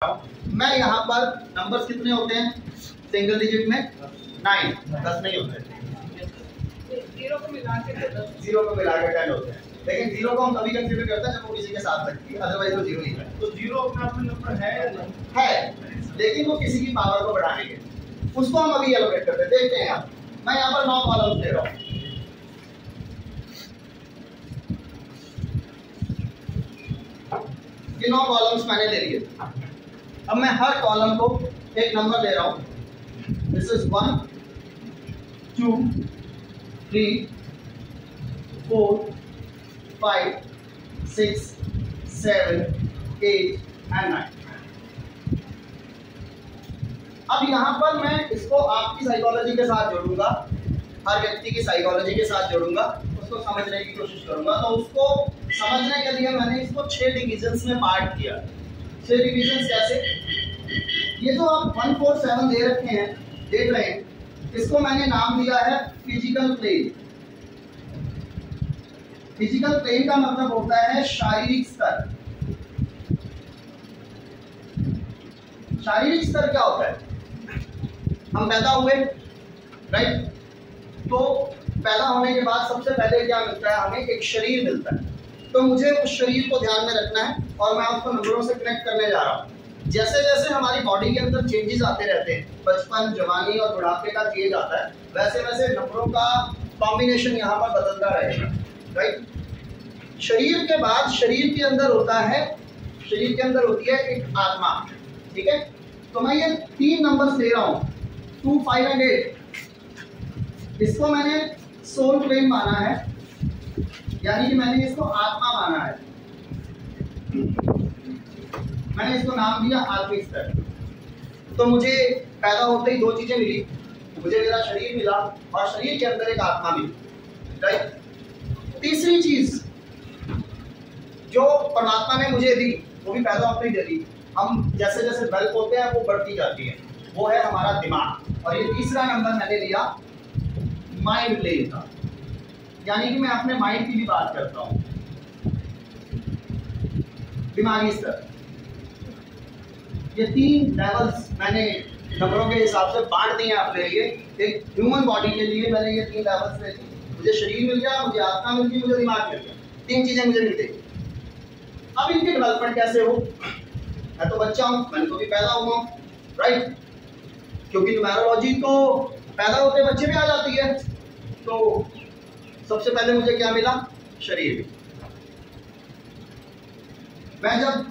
मैं यहाँ पर नंबर्स कितने होते हैं सिंगल डिजिट में 9, 10 नहीं होते, जीरो को मिला के 10 होते हैं। लेकिन जीरो को हम तभी कंसीडर करते हैं जब वो किसी के साथ लगती है, अदरवाइज वो जीरो ही है। तो जीरो अपना नंबर है, लेकिन वो किसी की पावर को बढ़ाने के, उसको हम अभी एलोकेट करते हैं। देखते हैं आप, मैं यहाँ पर 9 कॉलम्स ले रहा हूँ। ये 9 कॉलम्स मैंने ले लिए। अब मैं हर कॉलम को एक नंबर दे रहा हूं। This is 1 2 3 4 5 6 7 8 and 9। अब यहां पर मैं इसको आपकी साइकोलॉजी के साथ जोड़ूंगा, हर व्यक्ति की साइकोलॉजी के साथ जोड़ूंगा, उसको समझने की कोशिश करूंगा। तो उसको समझने के लिए मैंने इसको 6 डिविजन्स में पार्ट किया। 6 डिविजन्स कैसे? ये जो आप 1 4 7 दे रखे हैं, देख रहे हैं, इसको मैंने नाम दिया है फिजिकल प्लेन। फिजिकल प्लेन का मतलब होता है शारीरिक स्तर। शारीरिक स्तर क्या होता है? हम पैदा हुए, राइट? तो पैदा होने के बाद सबसे पहले क्या मिलता है? हमें एक शरीर मिलता है। तो मुझे उस शरीर को ध्यान में रखना है और मैं आपको नंबरों से कनेक्ट करने जा रहा हूँ। जैसे जैसे हमारी बॉडी के अंदर चेंजेस आते रहते हैं, बचपन, जवानी और बुढ़ापे का चेंज आता है, वैसे वैसे नंबरों का कॉम्बिनेशन यहाँ पर बदलता रहेगा, राइट? शरीर के बाद शरीर के अंदर होता है, शरीर के अंदर होती है एक आत्मा, ठीक है? तो मैं ये 3 नंबर्स ले रहा हूँ, 2 5 and 8। इसको मैंने सोल प्लेन माना है, यानी कि मैंने इसको आत्मा माना है। मैंने इसको नाम दिया आत्मिक स्तर। तो मुझे पैदा होते ही 2 चीजें मिली, मुझे मेरा शरीर मिला और शरीर के अंदर एक आत्मा मिली, राइट? तीसरी चीज जो परमात्मा ने मुझे दी, वो भी पैदा होते ही दे दी। हम जैसे जैसे डेवलप होते हैं वो बढ़ती जाती है, वो है हमारा दिमाग। और ये तीसरा नंबर मैंने लिया माइंड प्लेन का, यानी कि मैं अपने माइंड की भी बात करता हूं, दिमागी स्तर। ये 3 लेवल्स मैंने नंबरों के हिसाब से बांट दिए अपने लिए। एक ह्यूमन बॉडी के लिए मैंने ये 3 लेवल्स ले ली। मुझे शरीर मिल गया, मुझे आत्मा मिल गई, मुझे दिमाग मिल गया। 3 चीजें मुझे मिल गई। अब इनकी डेवलपमेंट कैसे हो? मैं तो बच्चा हूं, मैंने तो भी पैदा हुआ हूं, राइट? क्योंकि न्यूमेरोलॉजी तो पैदा होते बच्चे में आ जाती है। तो सबसे पहले मुझे क्या मिला? शरीर। मैं जब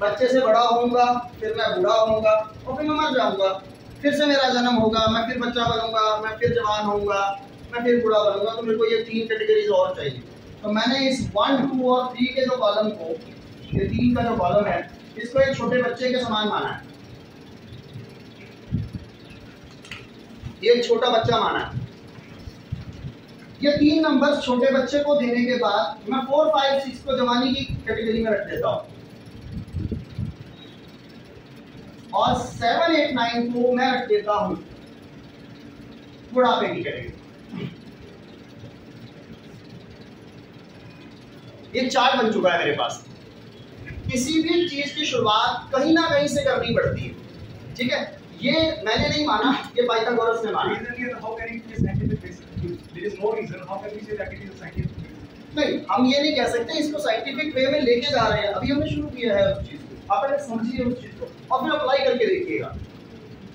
बच्चे से बड़ा होऊंगा, फिर मैं बूढ़ा होऊंगा और फिर मैं मर जाऊंगा। फिर से मेरा जन्म होगा, मैं फिर बच्चा बनूंगा, मैं फिर जवान होऊंगा, मैं फिर बूढ़ा बनूंगा। तो मेरे को ये 3 कैटेगरीज और चाहिए। तो मैंने इस 1 2 और 3 के जो कॉलम को, ये 3 का जो कॉलम है, इसको एक छोटे बच्चे के समान माना है। ये एक छोटा बच्चा माना है। ये 3 नंबर छोटे बच्चे को देने के बाद मैं 4 5 6 को जवानी की कैटेगरी में रख देता हूं और 7 8 9 को मैं रख देता हूं बुढ़ापे की कैटेगरी। ये चार्ट बन चुका है मेरे पास। किसी भी चीज की शुरुआत कहीं ना कहीं से करनी पड़ती है, ठीक है? ये मैंने नहीं माना, ये पाइथागोरस ने माना। नहीं, हम ये नहीं कह सकते इसको साइंटिफिक वे में लेके जा रहे हैं। अभी हमने शुरू किया है उस चीज को, आप पहले समझिए उस चीज को और फिर अप्लाई करके देखिएगा,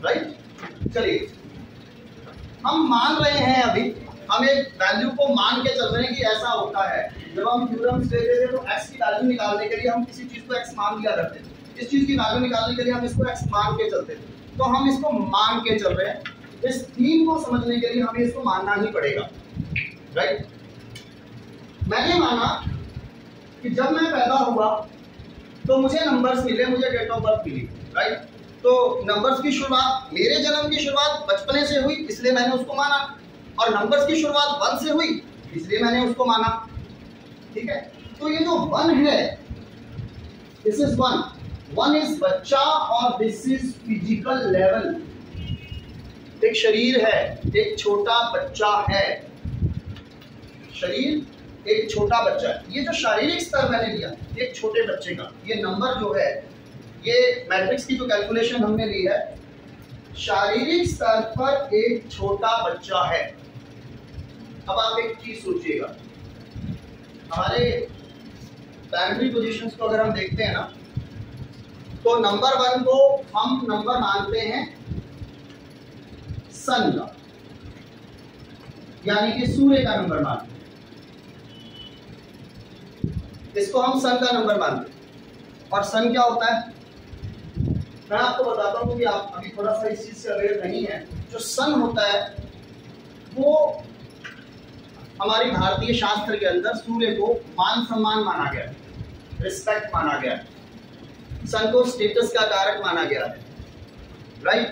राइट? चलिए, हम मान रहे हैं, अभी हम एक वैल्यू को मान के चल रहे हैं कि ऐसा होता है। जब हम थ्योरम्स लेते थे तो x की वैल्यू निकालने के लिए हम किसी चीज को x मान लिया करते थे। इस चीज की वैल्यू निकालने के लिए हम इसको x मान के चलते थे। तो हम इसको मान के चल रहे हैं। इस थीम को समझने के लिए हमें इसको मानना ही पड़ेगा, राइट? मैंने माना कि जब मैं पैदा हुआ तो मुझे नंबर्स मिले, मुझे डेट ऑफ बर्थ मिली, राइट? तो नंबर्स की शुरुआत, मेरे जन्म की शुरुआत बचपने से हुई, इसलिए मैंने उसको माना। और नंबर्स की शुरुआत 1 से हुई, इसलिए मैंने उसको माना, ठीक है? तो ये जो 1 है, दिस इज 1 इज बच्चा और दिस इज फिजिकल लेवल। एक शरीर है, एक छोटा बच्चा है, शरीर एक छोटा बच्चा है। ये जो शारीरिक स्तर मैंने लिया एक छोटे बच्चे का, ये नंबर जो है ये मैट्रिक्स की जो कैलकुलेशन हमने ली है, शारीरिक स्तर पर एक छोटा बच्चा है। अब आप एक चीज सोचिएगा, हमारे प्राइमरी पोजीशंस को अगर हम देखते हैं ना, तो नंबर 1 को हम नंबर मानते हैं सन का, यानी कि सूर्य का नंबर मानते हैं, इसको हम सन का नंबर मानते हैं। और सन क्या होता है, मैं आपको बताता हूं कि आप अभी थोड़ा सा इस चीज से अवेयर नहीं है। जो सन होता है वो हमारी भारतीय शास्त्र के अंदर सूर्य को मान सम्मान माना गया है, रिस्पेक्ट माना गया है, सन को स्टेटस का कारक माना गया है, राइट।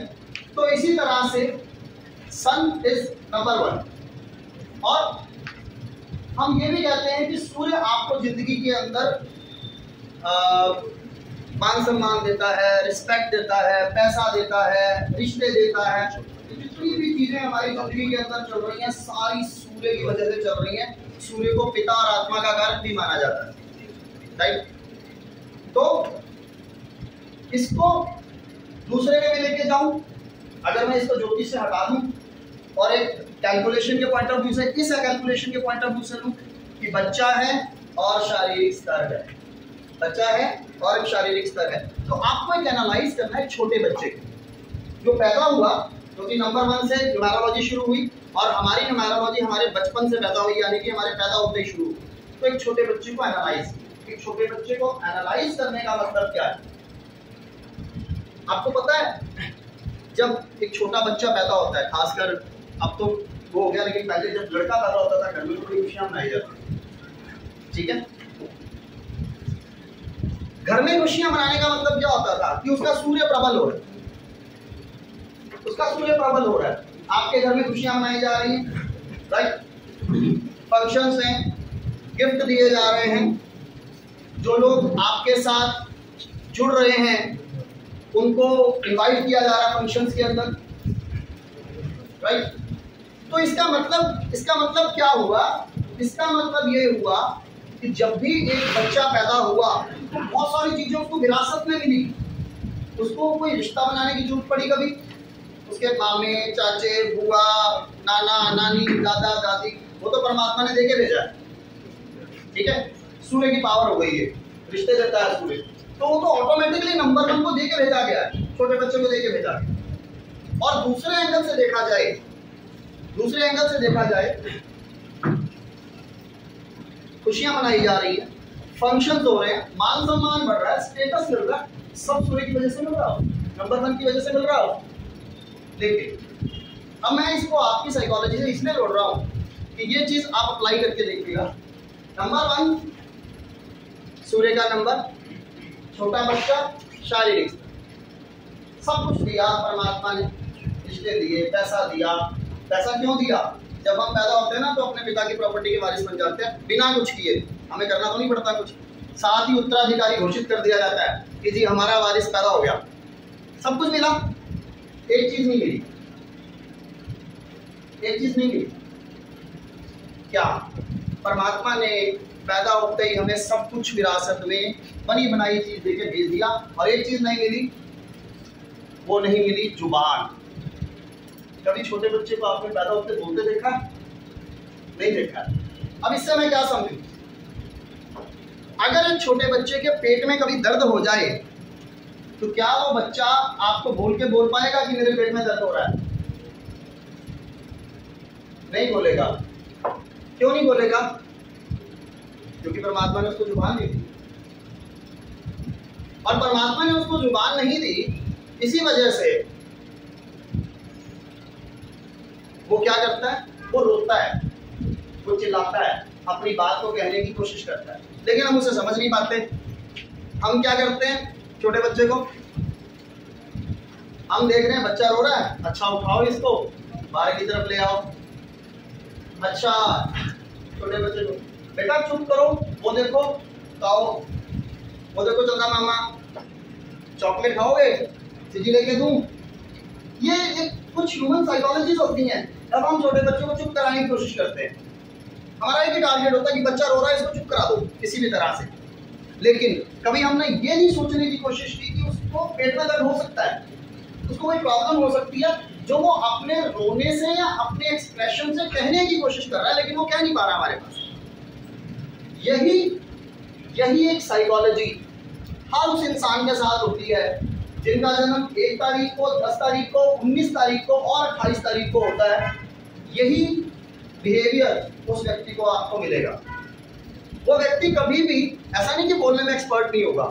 तो इसी तरह से सन इज नंबर 1। और हम ये भी कहते हैं कि सूर्य आपको जिंदगी के अंदर मान सम्मान देता है, रिस्पेक्ट देता है, पैसा देता है, रिश्ते देता है। जितनी भी चीजें हमारी जिंदगी के अंदर चल रही हैं, सारी सूर्य की वजह से चल रही हैं। सूर्य को पिता और आत्मा का कारक भी माना जाता है, राइट। तो इसको दूसरे में भी लेके जाऊं, अगर मैं इसको ज्योतिष से हटा दूं और एक कैलकुलेशन के पॉइंट ऑफ व्यू से, इस कैलकुलेशन के पॉइंट ऑफ व्यू से लूं कि बच्चा है और शारीरिक स्तर है, बच्चा है और एक शारीरिक स्तर है, तो आपको एक एनालाइज करना है छोटे बच्चे को जो पैदा हुआ, क्योंकि नंबर 1 से न्यूमेरोलॉजी शुरू हुई और हमारी न्यूमेरोलॉजी हमारे बचपन से पैदा हुई, यानी कि हमारे पैदा होते ही शुरू हुई। तो एक छोटे बच्चे को एनालाइज, एक छोटे बच्चे को एनालाइज करने का मतलब क्या है? आपको पता है जब एक छोटा बच्चा पैदा होता है, खासकर अब तो वो हो गया, लेकिन पहले जब लड़का पैदा होता था घर में बड़ी खुशियां मनाई जाती, ठीक है। घर में खुशियां मनाने का मतलब क्या होता था कि उसका सूर्य प्रबल हो रहा है, उसका सूर्य प्रबल हो रहा है, आपके घर में खुशियां मनाई जा रही हैं, राइट। फंक्शंस हैं, गिफ्ट दिए जा रहे हैं, जो लोग आपके साथ जुड़ रहे हैं उनको इनवाइट किया जा रहा है फंक्शंस के अंदर, राइट। तो इसका मतलब क्या हुआ? इसका मतलब ये हुआ कि जब भी एक बच्चा पैदा हुआ तो बहुत सारी चीजें उसको विरासत में मिली। उसको कोई रिश्ता बनाने की जरूरत पड़ी कभी, उसके मामे, चाचे, बुआ, नाना, नानी, दादा, दादी, वो तो परमात्मा ने देके भेजा है, ठीक है। सूर्य की पावर हो गई है, रिश्ते देता है सूर्य, तो वो तो ऑटोमेटिकली नंबर 1 को देके भेजा गया है, छोटे बच्चे को देके भेजा गया। और दूसरे एंगल से देखा जाए खुशियां मनाई जा रही है, फंक्शंस हो रहे हैं, मान सम्मान बढ़ रहा है, स्टेटस मिल रहा है, सब सूर्य की वजह से मिल रहा हो, नंबर 1 की वजह से मिल रहा हो। लेकिन अब मैं इसको आपकी साइकोलॉजी से इसलिए जोड़ रहा हूं कि ये चीज आप अप्लाई करके देखिएगा। नंबर 1 सूर्य का नंबर, छोटा बच्चा, शारीरिक सब कुछ दिया परमात्मा ने, रिश्ते दिए, पैसा दिया। पैसा क्यों दिया? जब हम पैदा होते हैं ना तो अपने पिता की प्रॉपर्टी के वारिस बन जाते हैं, बिना कुछ किए, हमें करना तो नहीं पड़ता कुछ, साथ ही उत्तराधिकारी घोषित कर दिया जाता है कि जी हमारा वारिस पैदा हो गया। सब कुछ मिला, एक चीज नहीं मिली, क्या? परमात्मा ने पैदा होते ही हमें सब कुछ विरासत में बनी बनाई चीज देके भेज दिया, और एक चीज नहीं मिली, वो नहीं मिली जुबान। कभी छोटे बच्चे को आपने पैदा होते बोलते देखा? नहीं देखा। अब इससे मैं क्या समझूं? अगर एक छोटे बच्चे के पेट में कभी दर्द हो जाए तो क्या वो बच्चा आपको बोल पाएगा कि मेरे पेट में दर्द हो रहा है? नहीं बोलेगा। क्यों नहीं बोलेगा? क्योंकि परमात्मा ने उसको जुबान नहीं दी, और परमात्मा ने उसको जुबान नहीं दी, इसी वजह से वो क्या करता है? वो रोता है, वो चिल्लाता है, अपनी बात को कहने की कोशिश करता है, लेकिन हम उसे समझ नहीं पाते। हम क्या करते हैं? छोटे बच्चे को हम देख रहे हैं, बच्चा रो रहा है, अच्छा उठाओ इसको, बाहर की तरफ ले आओ। अच्छा, छोटे बच्चे को बेटा चुप करो, वो देखो खाओ, वो देखो चंदा मामा चॉकलेट खाओगे, सिजी लेके दूं। ये एक कुछ ह्यूमन साइकोलॉजीज होती हैं। अब हम छोटे बच्चों को चुप कराने की कोशिश करते हैं, हमारा एक ही टारगेट होता है कि बच्चा रो रहा है, इसको चुप करा दो किसी भी तरह से। लेकिन कभी हमने ये नहीं सोचने की कोशिश की कि उस उसको पेट में दर्द हो सकता है, उसको कोई प्रॉब्लम हो सकती है जो वो अपने रोने से या अपने एक्सप्रेशन से कहने की कोशिश कर रहा है, लेकिन वो कह नहीं पा रहा हमारे पास। यही एक साइकोलॉजी हर उस इंसान के साथ होती है जिनका जन्म 1 तारीख को, 10 तारीख को, 19 तारीख को और 28 तारीख को होता है। यही बिहेवियर उस व्यक्ति को आपको मिलेगा। वो व्यक्ति कभी भी ऐसा नहीं कि बोलने में एक्सपर्ट नहीं होगा,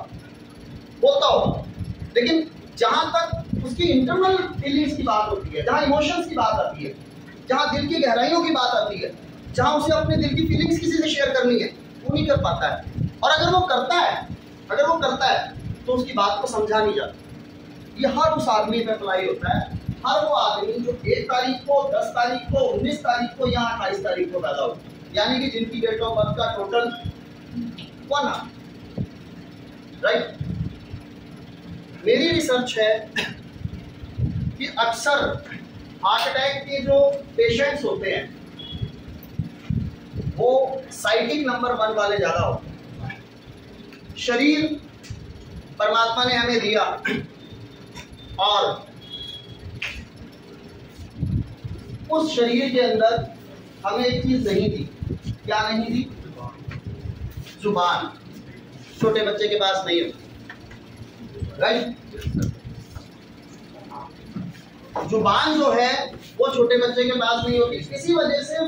बोलता होगा, लेकिन जहां तक उसकी इंटरनल फीलिंग्स की बात होती है, जहां इमोशंस की बात आती है, जहां दिल की गहराइयों की बात आती है, जहां उसे अपने दिल की फीलिंग्स किसी से शेयर करनी है, वो नहीं कर पाता है। और अगर वो करता है तो उसकी बात को समझा नहीं जाता। ये हर उस आदमी पे अप्लाई होता है, हर वो आदमी जो 1 तारीख को, 10 तारीख को, 19 तारीख को या 28 तारीख को पैदा हो, यानी कि जिनकी डेट ऑफ बर्थ का टोटल 1 है, राइट। मेरी रिसर्च है कि अक्सर हार्ट अटैक के जो पेशेंट्स होते हैं वो साइटिक नंबर 1 वाले ज्यादा होते हैं। शरीर परमात्मा ने हमें दिया और उस शरीर के अंदर हमें एक चीज नहीं दी। क्या नहीं दी? जुबान। छोटे बच्चे के पास नहीं होती, राइट। जुबान जो है वो छोटे बच्चे के पास नहीं होती। इसी वजह से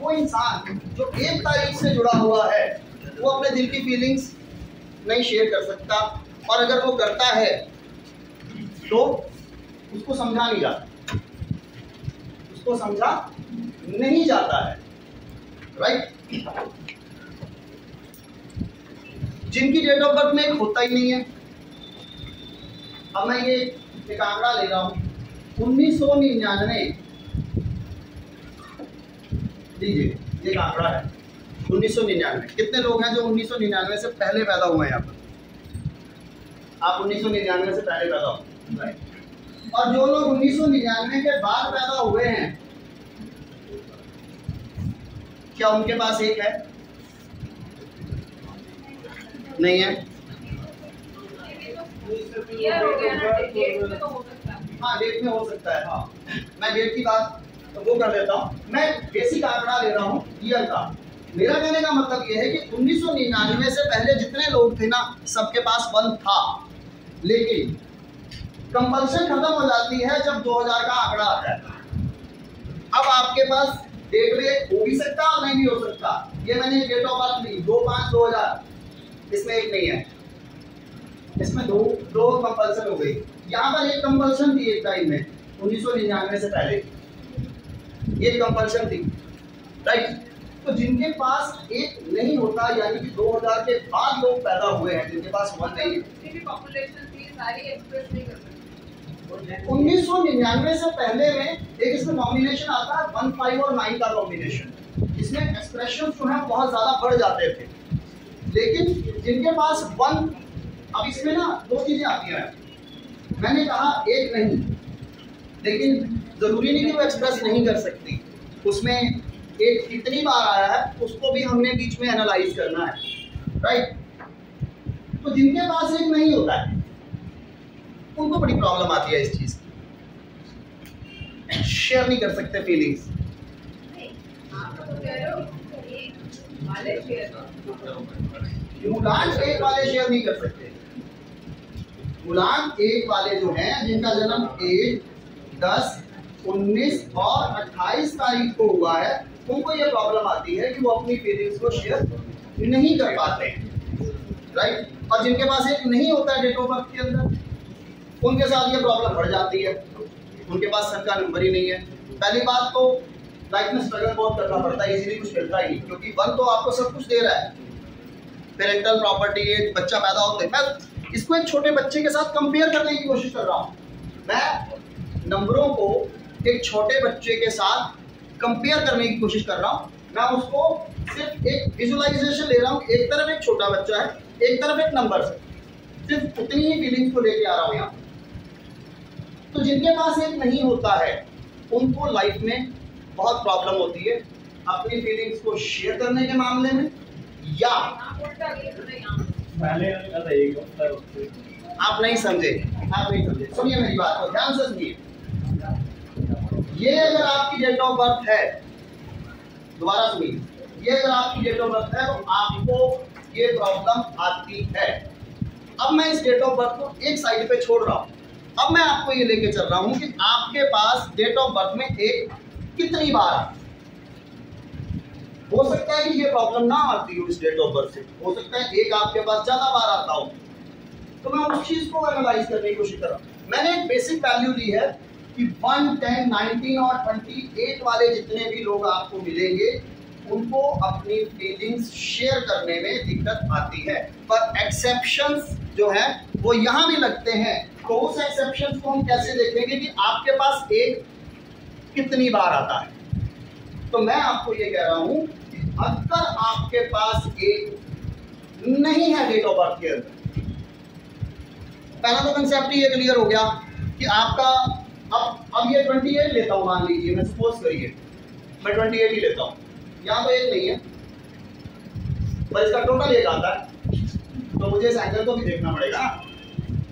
वो इंसान जो 1 तारीख से जुड़ा हुआ है वो अपने दिल की फीलिंग्स नहीं शेयर कर सकता, और अगर वो करता है तो उसको समझा नहीं जाता, उसको समझा नहीं जाता है, राइट। जिनकी डेट ऑफ बर्थ में होता ही नहीं है, अब मैं ये एक आंकड़ा ले रहा हूं 1999, लीजिए ये आंकड़ा है 1999। कितने लोग हैं जो 1999 से पहले पैदा हुए हैं यहाँ पर? आप 1999 से पहले पैदा हुए, राइट। और जो लोग 1999 के बाद पैदा हुए हैं, क्या उनके पास एक है? नहीं है। हाँ, डेट में हो सकता है। हाँ, मैं डेट की बात तो वो कर देता हूँ, मैं बेसिक आंकड़ा ले रहा हूँ ईयर का। मेरा कहने का मतलब ये है कि 1999 से पहले जितने लोग थे ना, सबके पास 1 था, लेकिन कंपल्सन खत्म हो जाती है जब 2000 का आंकड़ा आता है। अब आपके पास डेट में हो भी सकता और नहीं भी हो सकता। ये मैंने डेट ऑफ बर्थ ली 2/5/2000, इसमें एक नहीं है, इसमें दो कंपल्सन हो गई। यहाँ पर एक कंपल्सन थी एक टाइम में 1999 से पहले, एक कंपल्सन थी, राइट। तो जिनके पास एक नहीं होता, यानी कि 2000 के बाद लोग पैदा हुए हैं जिनके पास 1 नहीं है, पॉपुलेशन थी सारी एक्सप्रेस नहीं कर सकती। 1999 से पहले में एक इसमें कॉम्बिनेशन आता है 1, 5 और 9 का कॉम्बिनेशन। इसमें एक्सप्रेशन जो है बहुत ज्यादा बढ़ जाते थे, लेकिन जिनके पास 1, अब इसमें ना 2 चीजें आती हैं। मैंने कहा एक नहीं, लेकिन जरूरी नहीं कि वो एक्सप्रेस नहीं कर सकती। उसमें एक कितनी बार आया है उसको भी हमने बीच में एनालाइज करना है, राइट। तो जिनके पास एक नहीं होता है उनको बड़ी प्रॉब्लम आती है इस चीज की, शेयर नहीं कर सकते फीलिंग्स। मूलांक 1 वाले शेयर नहीं कर सकते। मूलांक 1 वाले जो हैं जिनका जन्म 1, 10, 19 और 28 तारीख को हुआ है, उनको ये प्रॉब्लम आती है कि वो अपनी फीलिंग्स को शेयर नहीं कर पाते हैं, राइट। और जिनके पास एक नहीं होता है डेट ऑफ बर्थ के अंदर, उनके साथ ये प्रॉब्लम बढ़ जाती है, उनके पास सन का नंबर ही नहीं है। पहली बात तो लाइफ में स्ट्रगल बहुत करना पड़ता है, इजीली कुछ मिलता ही नहीं, क्योंकि 1 तो आपको सब कुछ दे रहा है, पेरेंटल प्रॉपर्टी, एक बच्चा पैदा होता है। मैं इसको एक छोटे बच्चे के साथ कंपेयर करने की कोशिश कर रहा हूँ। मैं नंबरों को एक छोटे बच्चे के साथ कंपेयर करने की कोशिश कर रहा हूँ। मैं उसको सिर्फ एक विजुअलाइजेशन ले रहा हूँ, एक तरफ एक छोटा बच्चा है, एक तरफ एक नंबर है, सिर्फ उतनी ही फीलिंग्स को लेके आ रहा हूँ यहाँ। तो जिनके पास एक नहीं होता है उनको लाइफ में बहुत प्रॉब्लम होती है अपनी फीलिंग्स को शेयर करने के मामले में, या आप नहीं समझे, आप नहीं समझे। सुनिए मेरी बात को ध्यान से सुनिए। ये अगर आपकी डेट ऑफ बर्थ है, दोबारा सुनिए, ये अगर आपकी डेट ऑफ बर्थ है तो आपको ये प्रॉब्लम आती है। अब मैं इस डेट ऑफ बर्थ को एक साइड पे छोड़ रहा हूं, अब मैं आपको ये लेके चल रहा हूं कि आपके पास डेट ऑफ बर्थ में एक कितनी बार हो सकता है कि ये प्रॉब्लम ना आती हो इस डेट ऑफ बर्थ से, हो सकता है एक आपके पास ज्यादा बार आता हो। तो मैं उस चीज को एनालाइज करने की कोशिश कर रहा हूं। मैंने एक बेसिक वैल्यू ली है कि 1, 10, 19 और 28 वाले जितने भी लोग आपको मिलेंगे उनको अपनी फीलिंग्स शेयर करने में दिक्कत आती है, पर एक्सेप्शंस जो है वो यहां भी लगते हैं। तो उस एक्सेप्शंस को हम कैसे देखेंगे कि आपके पास एक कितनी बार आता है। तो मैं आपको ये कह रहा हूं कि अगर आपके पास एक नहीं है डेट ऑफ बर्थ के अंदर, पहला तो कंसेप्ट ये क्लियर हो गया कि आपका अब ये 28 लेता हूं, मान लीजिए, मैं सपोज करिए मैं 28 ही लेता हूं, यहां तो एक नहीं है पर इसका टोटल एक आता है, तो मुझे इस एंगल को भी देखना पड़ेगा।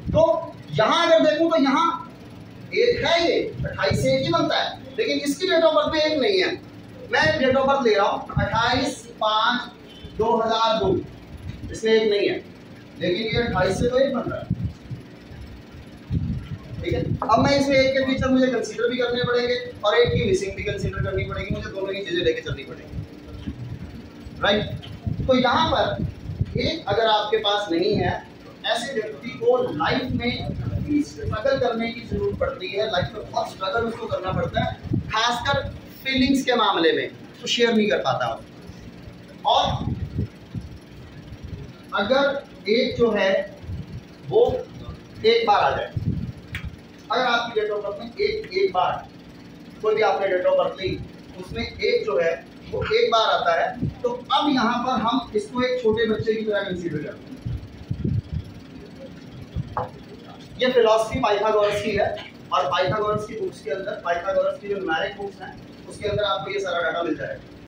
तो यहां अगर देखूं तो यहां एक है, ये 28 से एक ही बनता है, लेकिन इसकी डेट ऑफ बर्थ में एक नहीं है। मैं डेट ऑफ बर्थ ले रहा हूं 28/5/2002, इसमें एक नहीं है, लेकिन ये 28 से तो एक बन रहा है, ठीक है। अब मैं इसमें एक के फीचर मुझे कंसीडर भी करने पड़ेंगे और एक की मिसिंग भी कंसीडर करनी पड़ेगी, मुझे दोनों ही चीजें लेके चलनी पड़ेगी, राइट। तो यहाँ पर एक अगर आपके पास नहीं है, ऐसे व्यक्ति को लाइफ में स्ट्रगल करने की जरूरत पड़ती है, लाइफ में बहुत स्ट्रगल उसको करना पड़ता है, खासकर फीलिंग्स के मामले में, तो शेयर नहीं कर पाता। और अगर एक जो है वो एक बार आ जाए, अगर आपकी डेट ऑफ बर्थ में एक बार, कोई भी आपने डेट ऑफ बर्थ ली उसमें एक जो है वो एक बार आता है, तो अब यहाँ पर हम इसको एक छोटे बच्चे की तरह कंसीडर करते हैं। ये फिलॉसफी पाइथागोरस की है और पाइथागोरस की बुक्स के अंदर, पाइथागोरस की जो न्यूमेरिक बुक्स हैं उसके अंदर आपको ये सारा डाटा मिल जाएगा।